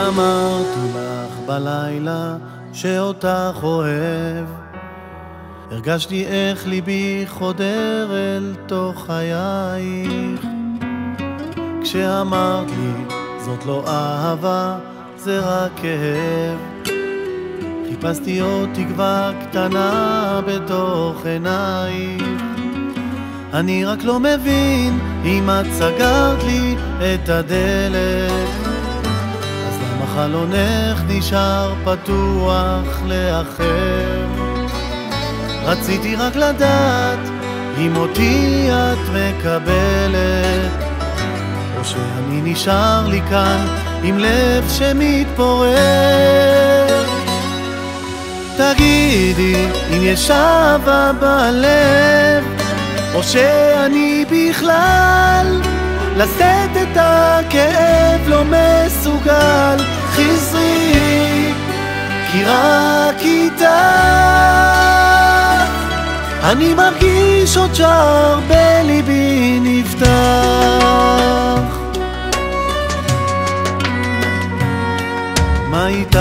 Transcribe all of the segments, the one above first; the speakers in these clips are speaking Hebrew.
כשאמרתי לך בלילה שאותך אוהב, הרגשתי איך ליבי חודר אל תוך חייך. כשאמרת לי זאת לא אהבה, זה רק כאב, חיפשתי עוד תקווה קטנה בתוך עינייך. אני רק לא מבין אם את סגרת לי את הדלת, אז למה חלונך נשאר פתוח לאחר? רציתי רק לדעת אם אותי את מקבלת, או שאני נשאר לי כאן עם לב שמתפורר. תגידי אם יש אהבה בלב, או שאני בכלל לשאת את הכאב לא מסוגל. חזרי, כי רק איתך אני מרגיש עוד שער בליבי נפתח. מה איתך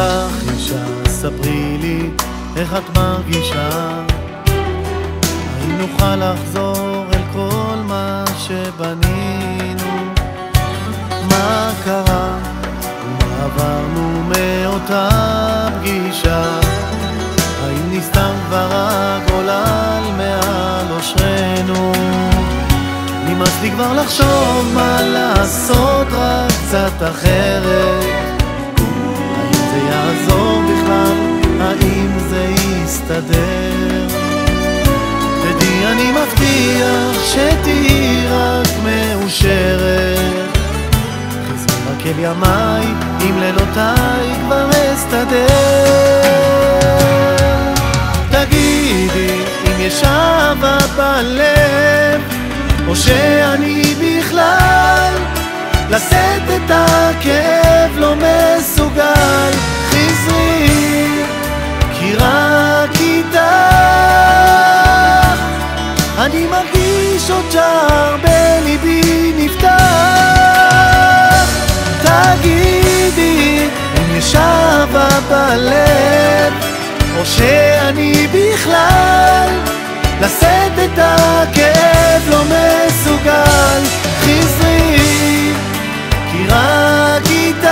אישה? ספרי לי איך את מרגישה. האם נוכל לחזור אל כל מה שבנינו? מה קרה ומה עברנו מאותה פגישה? האם נסתם כבר הגולל מעל אושרנו? נמאס לי כבר לחשוב מה לעשות רק קצת אחרת. האם זה יעזור בכלל? האם זה יסתדר? תדעי אני מבטיח שתהי רק מאושרת. חזרי רק אל ימיי, עם לילותיי כבר אסתדר. תגידי אם יש אהבה בלב, או שאני בכלל לשאת את הכאב לא מסוגל. חזרי, כי רק איתך אני מרגיש עוד שער בליבי נפתח. תגידי אם יש אהבה בלב, או שאני בכלל לשאת את הכאב לא מסוגל. חזרי, כי רק איתך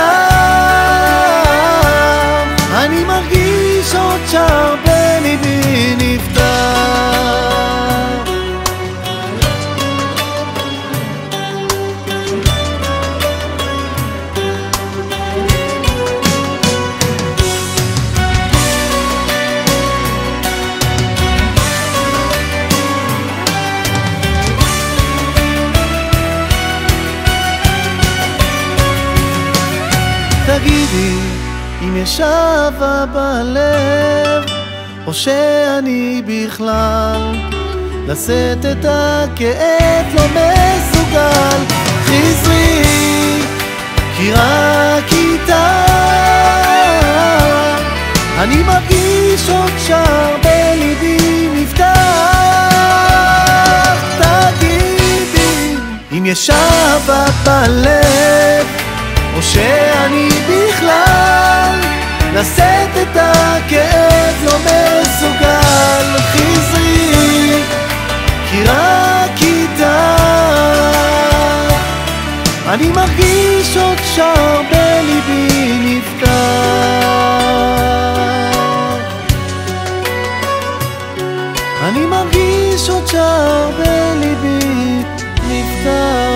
אני מרגיש עוד שער בליבי נפתח. תגידי אם יש אהבה בלב, או שאני בכלל לשאת את הכאב לא מסוגל. חזרי, כי רק איתך אני מרגיש עוד שער בליבי נפתח. תגידי אם יש אהבה בלב, או שאני בכלל לשאת את הכאב לא מסוגל. חזרי, כי רק איתך אני מרגיש עוד שער בליבי נפתח. אני מרגיש עוד שער בליבי נפתח.